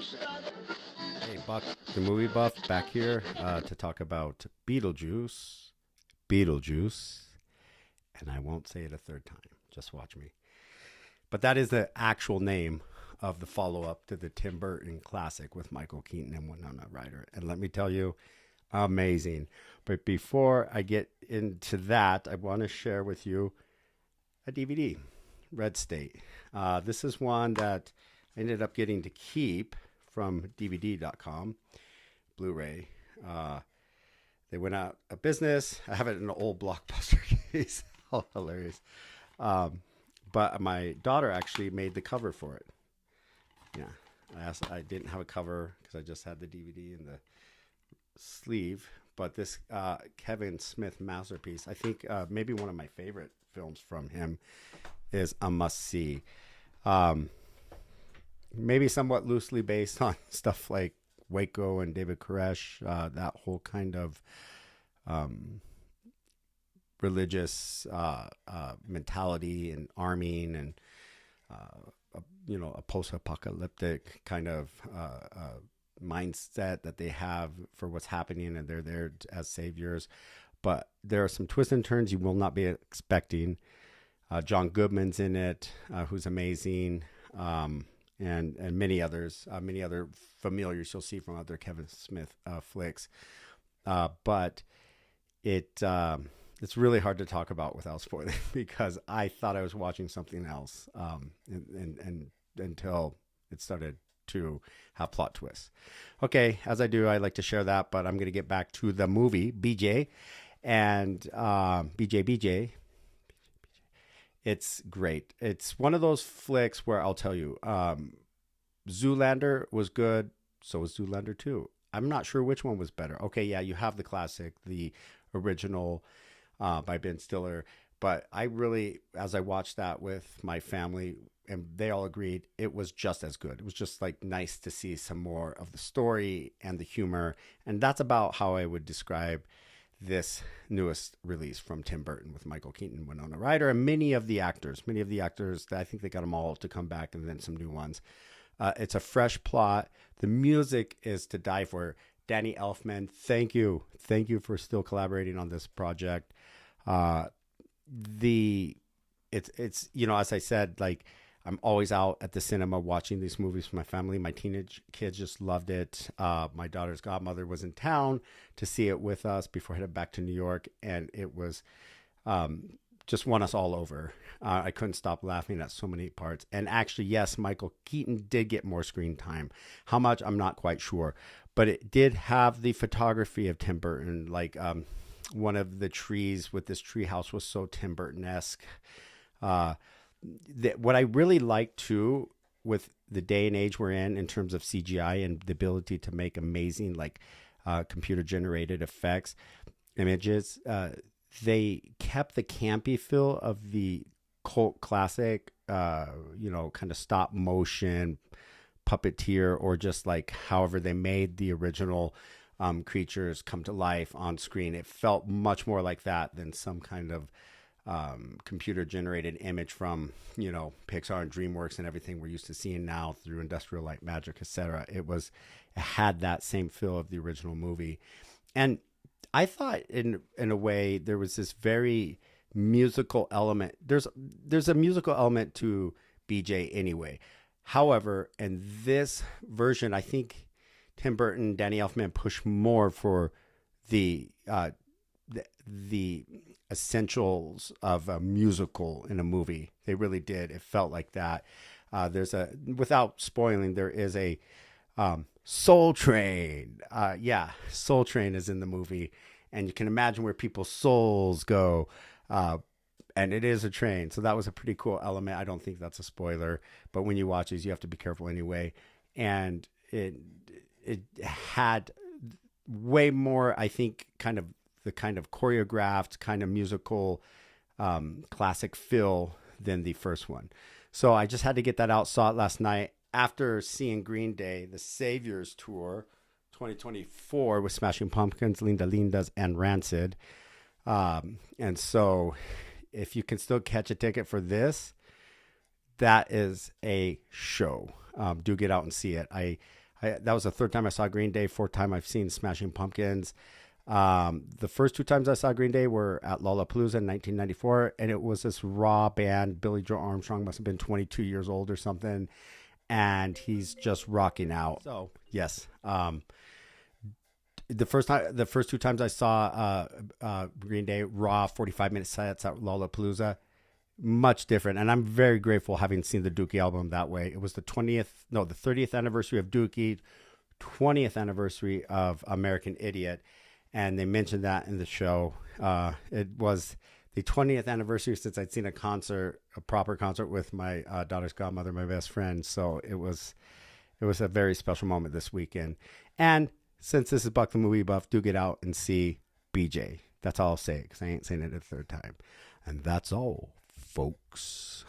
Hey, Buck, the movie buff, back here to talk about Beetlejuice, and I won't say it a third time. Just watch me. But that is the actual name of the follow up to the Tim Burton classic with Michael Keaton and Winona Ryder. And let me tell you, amazing. But before I get into that, I want to share with you a DVD, Red State. This is one that I ended up getting to keep from DVD.com, Blu-ray. They went out of business. I have it in an old Blockbuster case. Oh, hilarious. But my daughter actually made the cover for it. Yeah, I didn't have a cover because I just had the DVD in the sleeve. But this Kevin Smith masterpiece, I think maybe one of my favorite films from him, is a must-see. Maybe somewhat loosely based on stuff like Waco and David Koresh, that whole kind of religious mentality and arming and a post-apocalyptic kind of mindset that they have for what's happening, and they're there as saviors. But there are some twists and turns you will not be expecting. John Goodman's in it, who's amazing, and many others, many other familiars you'll see from other Kevin Smith flicks. But it's really hard to talk about without spoiling because I thought I was watching something else, and until it started to have plot twists. Okay, as I do, I like to share that, but I'm going to get back to the movie BJ and BJ. It's great. It's one of those flicks where I'll tell you, Zoolander was good. So was Zoolander 2. I'm not sure which one was better. Okay, yeah, you have the classic, the original by Ben Stiller. But I really, as I watched that with my family, and they all agreed, it was just as good. It was just like nice to see some more of the story and the humor. And that's about how I would describe this newest release from Tim Burton with Michael Keaton, Winona Ryder, and many of the actors. I think they got them all to come back, and then some new ones. It's a fresh plot. The music is to die for. Danny Elfman, thank you for still collaborating on this project. It's as I said, like, I'm always out at the cinema watching these movies with my family. My teenage kids just loved it. My daughter's godmother was in town to see it with us before headed back to New York, and it was just won us all over. I couldn't stop laughing at so many parts. And actually, yes, Michael Keaton did get more screen time. How much, I'm not quite sure. But it did have the photography of Tim Burton. Like one of the trees with this tree house was so Tim Burton-esque. What I really like too, with the day and age we're in terms of CGI and the ability to make amazing computer generated effects, images, they kept the campy feel of the cult classic, kind of stop motion puppeteer, or just like however they made the original creatures come to life on screen. It felt much more like that than some kind of computer generated image from Pixar and DreamWorks and everything we're used to seeing now through Industrial Light Magic, etc. It had that same feel of the original movie. And I thought in a way there was this very musical element. There's a musical element to BJ anyway. However, in this version, I think Tim Burton, Danny Elfman pushed more for the essentials of a musical in a movie. They really did. It felt like that. Without spoiling, there is a Soul Train. Soul Train is in the movie, and you can imagine where people's souls go. And it is a train. So that was a pretty cool element. I don't think that's a spoiler, but when you watch these, you have to be careful anyway. And it had way more, I think, the kind of choreographed, kind of musical, classic feel than the first one. So I just had to get that out. Saw it last night after seeing Green Day, the Saviors Tour 2024 with Smashing Pumpkins, Linda Lindas, and Rancid. And so if you can still catch a ticket for this, that is a show. Do get out and see it. I That was the third time I saw Green Day, fourth time I've seen Smashing Pumpkins. The first two times I saw Green Day were at Lollapalooza in 1994, and it was this raw band. Billy Joe Armstrong must have been 22 years old or something, and he's just rocking out. So yes, the first two times I saw Green Day, raw 45-minute sets at Lollapalooza, much different. And I'm very grateful having seen the Dookie album that way. It was the 30th anniversary of Dookie, 20th anniversary of American Idiot. And they mentioned that in the show. It was the 20th anniversary since I'd seen a proper concert with my daughter's godmother, my best friend. So it was a very special moment this weekend. And since this is Buck the Movie Buff, do get out and see BJ. That's all I'll say, because I ain't saying it a third time. And that's all, folks.